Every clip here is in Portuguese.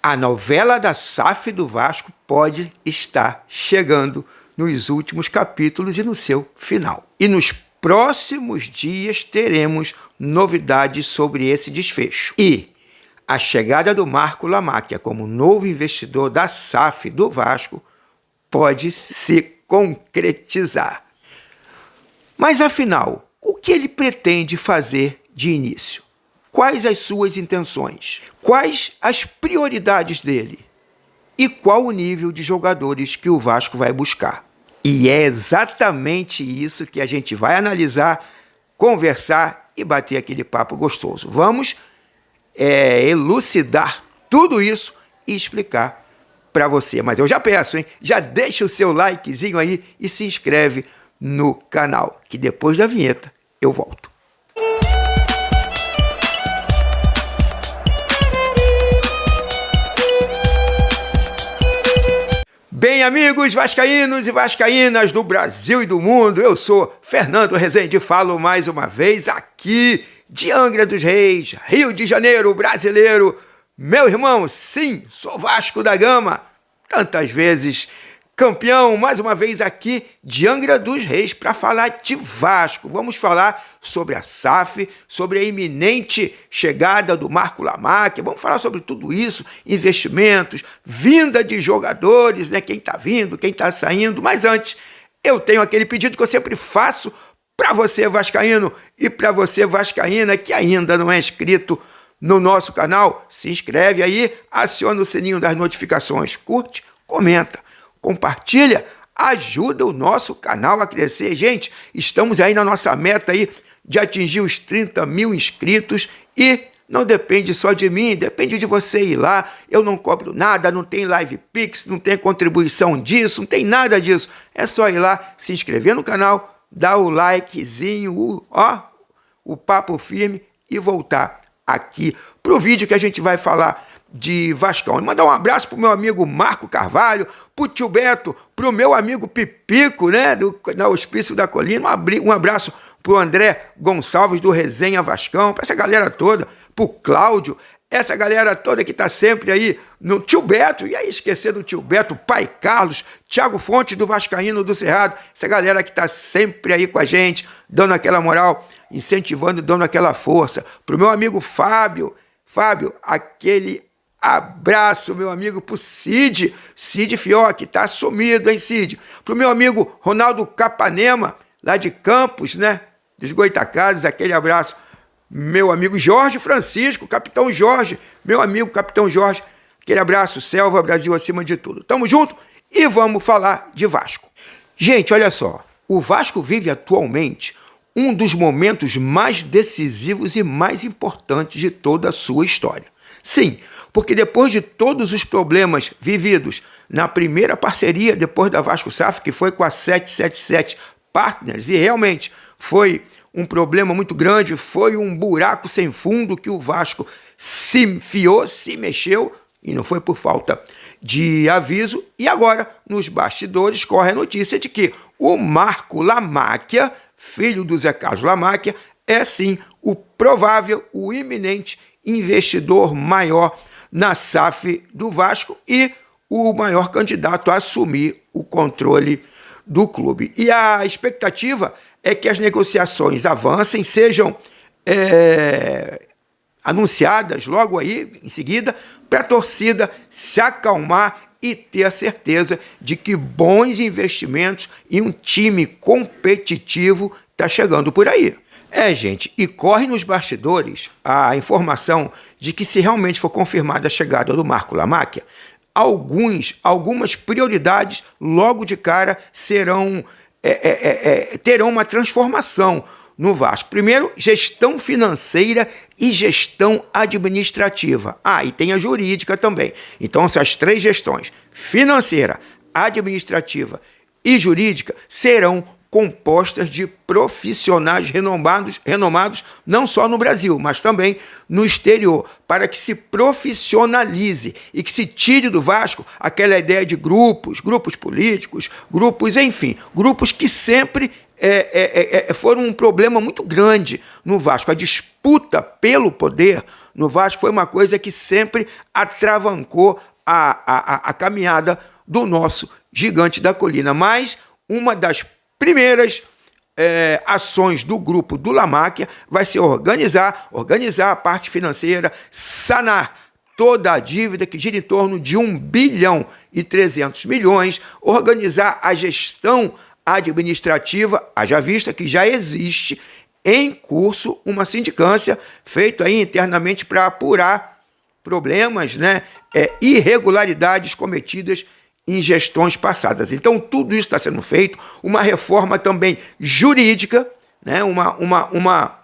A novela da SAF do Vasco pode estar chegando nos últimos capítulos e no seu final. E nos próximos dias teremos novidades sobre esse desfecho. E a chegada do Marco Lamacchia como novo investidor da SAF do Vasco pode se concretizar. Mas afinal, o que ele pretende fazer de início? Quais as suas intenções? Quais as prioridades dele? E qual o nível de jogadores que o Vasco vai buscar? E é exatamente isso que a gente vai analisar, conversar e bater aquele papo gostoso. Vamos elucidar tudo isso e explicar para você. Mas eu já peço, hein? Já deixa o seu likezinho aí e se inscreve no canal, que depois da vinheta eu volto. Bem, amigos vascaínos e vascaínas do Brasil e do mundo, eu sou Fernando Rezende, falo mais uma vez aqui de Angra dos Reis, Rio de Janeiro, brasileiro. Meu irmão, sim, sou Vasco da Gama, tantas vezes campeão, mais uma vez aqui de Angra dos Reis para falar de Vasco. Vamos falar sobre a SAF, sobre a iminente chegada do Marco Lamacchia, vamos falar sobre tudo isso, investimentos, vinda de jogadores, né? Quem está vindo, quem está saindo. Mas antes, eu tenho aquele pedido que eu sempre faço para você vascaíno e para você vascaína que ainda não é inscrito no nosso canal. Se inscreve aí, aciona o sininho das notificações, curte, comenta, compartilha, ajuda o nosso canal a crescer. Gente, estamos aí na nossa meta aí de atingir os 30 mil inscritos e não depende só de mim, depende de você ir lá. Eu não cobro nada, não tem live pix, não tem contribuição disso, não tem nada disso. É só ir lá, se inscrever no canal, dar o likezinho, o papo firme e voltar aqui para o vídeo que a gente vai falar de Vascão. E mandar um abraço pro meu amigo Marco Carvalho, pro tio Beto, pro meu amigo Pipico, né, da Hospício da Colina. Um abraço pro André Gonçalves do Resenha Vascão, pra essa galera toda, pro Cláudio, essa galera toda que tá sempre aí no tio Beto, e aí esquecer do tio Beto, pai Carlos, Thiago Fonte do Vascaíno do Cerrado, essa galera que tá sempre aí com a gente, dando aquela moral, incentivando, dando aquela força. Pro meu amigo Fábio, aquele abraço, meu amigo, pro Cid Fioc, tá sumido, hein, Cid? Pro meu amigo Ronaldo Capanema, lá de Campos, né, dos Goitacazes, aquele abraço. Meu amigo Jorge Francisco, Capitão Jorge, meu amigo Capitão Jorge, aquele abraço, Selva, Brasil acima de tudo. Tamo junto e vamos falar de Vasco. Gente, olha só, o Vasco vive atualmente um dos momentos mais decisivos e mais importantes de toda a sua história. Sim, porque depois de todos os problemas vividos na primeira parceria depois da Vasco SAF, que foi com a 777 Partners, e realmente foi um problema muito grande, foi um buraco sem fundo que o Vasco se enfiou, se mexeu, e não foi por falta de aviso. E agora, nos bastidores, corre a notícia de que o Marco Lamacchia, filho do Zé Carlos Lamacchia, é sim o provável, o iminente investidor maior na SAF do Vasco e o maior candidato a assumir o controle do clube. E a expectativa é que as negociações avancem, sejam anunciadas logo aí, em seguida, para a torcida se acalmar e ter a certeza de que bons investimentos e um time competitivo está chegando por aí. Gente, e corre nos bastidores a informação de que, se realmente for confirmada a chegada do Marco Lamacchia, algumas prioridades logo de cara terão uma transformação no Vasco. Primeiro, gestão financeira e gestão administrativa. E tem a jurídica também. Então, essas três gestões, financeira, administrativa e jurídica, serão compostas de profissionais renomados não só no Brasil, mas também no exterior, para que se profissionalize e que se tire do Vasco aquela ideia de grupos políticos, grupos que sempre foram um problema muito grande no Vasco. A disputa pelo poder no Vasco foi uma coisa que sempre atravancou a caminhada do nosso gigante da colina. Mas uma das primeiras ações do grupo do La Máquia vai ser organizar a parte financeira, sanar toda a dívida que gira em torno de 1 bilhão e 300 milhões, organizar a gestão administrativa, haja vista que já existe em curso uma sindicância feita aí internamente para apurar problemas, irregularidades cometidas em gestões passadas. Então, tudo isso está sendo feito, uma reforma também jurídica, uma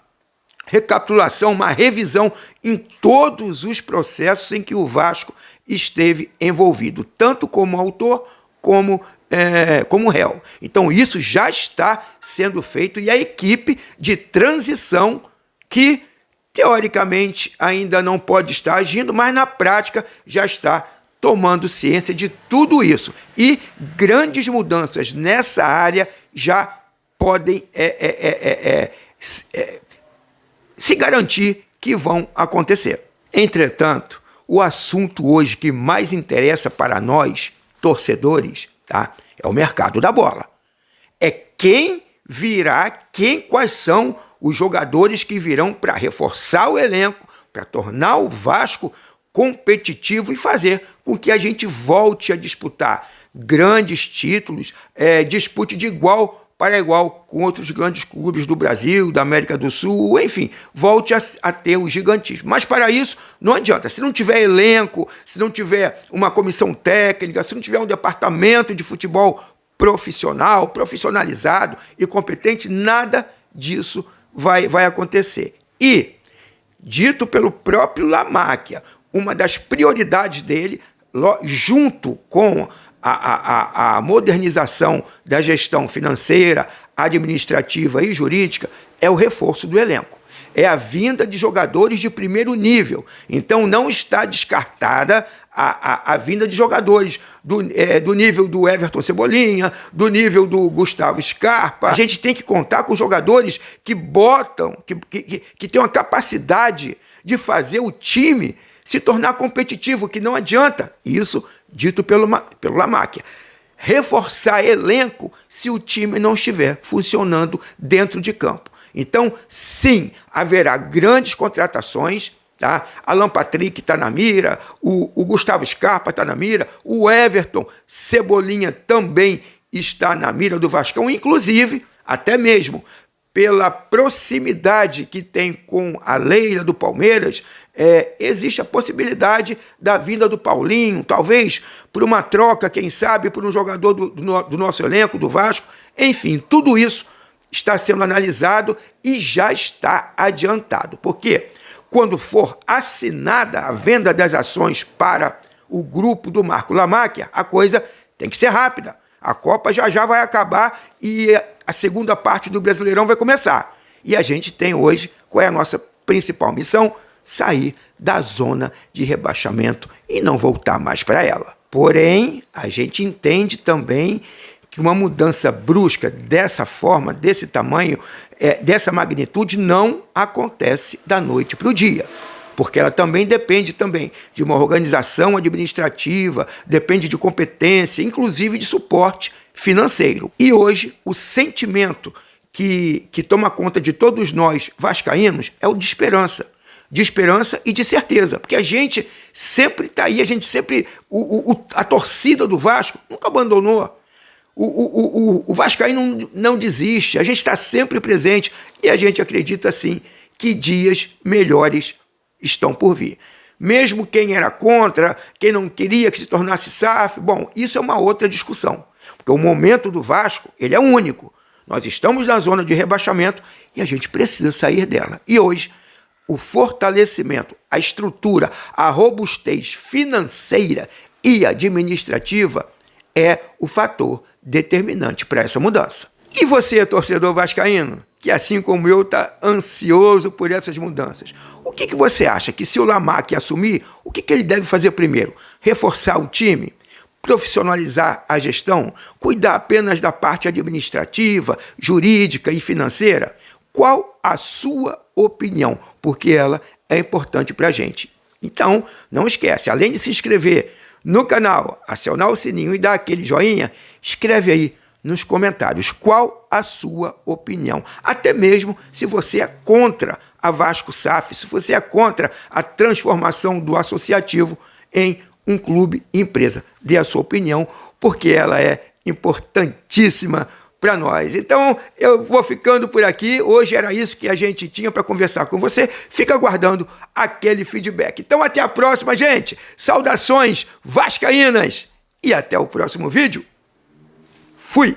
recapitulação, uma revisão em todos os processos em que o Vasco esteve envolvido, tanto como autor como réu. Então, isso já está sendo feito e a equipe de transição que, teoricamente, ainda não pode estar agindo, mas na prática já está tomando ciência de tudo isso. E grandes mudanças nessa área já podem se garantir que vão acontecer. Entretanto, o assunto hoje que mais interessa para nós, torcedores, é o mercado da bola. É quais são os jogadores que virão para reforçar o elenco, para tornar o Vasco competitivo e fazer com que a gente volte a disputar grandes títulos, dispute de igual para igual com outros grandes clubes do Brasil, da América do Sul, enfim, volte a ter o gigantismo. Mas para isso não adianta, se não tiver elenco, se não tiver uma comissão técnica, se não tiver um departamento de futebol profissionalizado e competente, nada disso vai acontecer. E, dito pelo próprio La Máquia, uma das prioridades dele, junto com a modernização da gestão financeira, administrativa e jurídica, é o reforço do elenco. É a vinda de jogadores de primeiro nível. Então, não está descartada a vinda de jogadores do nível do Everton Cebolinha, do nível do Gustavo Scarpa. A gente tem que contar com jogadores que que têm uma capacidade de fazer o time se tornar competitivo, que não adianta. Isso dito pelo La Máquia. Reforçar elenco se o time não estiver funcionando dentro de campo. Então, sim, haverá grandes contratações. Alan Patrick está na mira, o Gustavo Scarpa está na mira, o Everton Cebolinha também está na mira do Vascão, inclusive, até mesmo pela proximidade que tem com a Leila do Palmeiras, existe a possibilidade da vinda do Paulinho, talvez por uma troca, quem sabe, por um jogador do nosso elenco, do Vasco. Enfim, tudo isso está sendo analisado e já está adiantado. Por quê? Quando for assinada a venda das ações para o grupo do Marco La Máquia, a coisa tem que ser rápida. A Copa já vai acabar e a segunda parte do Brasileirão vai começar. E a gente tem hoje, qual é a nossa principal missão? Sair da zona de rebaixamento e não voltar mais para ela. Porém, a gente entende também que uma mudança brusca dessa forma, desse tamanho, dessa magnitude, não acontece da noite para o dia. Porque ela também depende de uma organização administrativa, depende de competência, inclusive de suporte financeiro. E hoje, o sentimento que toma conta de todos nós vascaínos é o de esperança e de certeza, porque a gente sempre está aí, a torcida do Vasco nunca abandonou. O vascaíno não desiste, a gente está sempre presente e a gente acredita, sim, que dias melhores estão por vir. Mesmo quem era contra, quem não queria que se tornasse SAF, bom, isso é uma outra discussão, porque o momento do Vasco, ele é único. Nós estamos na zona de rebaixamento e a gente precisa sair dela. E hoje, o fortalecimento, a estrutura, a robustez financeira e administrativa é o fator determinante para essa mudança. E você, torcedor vascaíno, que assim como eu está ansioso por essas mudanças, o que você acha que se o La Máquia assumir, o que ele deve fazer primeiro? Reforçar o time? Profissionalizar a gestão? Cuidar apenas da parte administrativa, jurídica e financeira? Qual a sua opinião? Porque ela é importante para a gente. Então, não esquece, além de se inscrever no canal, acionar o sininho e dar aquele joinha, escreve aí nos comentários qual a sua opinião. Até mesmo se você é contra a Vasco SAF, se você é contra a transformação do associativo em um clube empresa. Dê a sua opinião, porque ela é importantíssima para nós. Então, eu vou ficando por aqui. Hoje era isso que a gente tinha para conversar com você. Fica aguardando aquele feedback. Então, até a próxima, gente. Saudações vascaínas e até o próximo vídeo. Fui!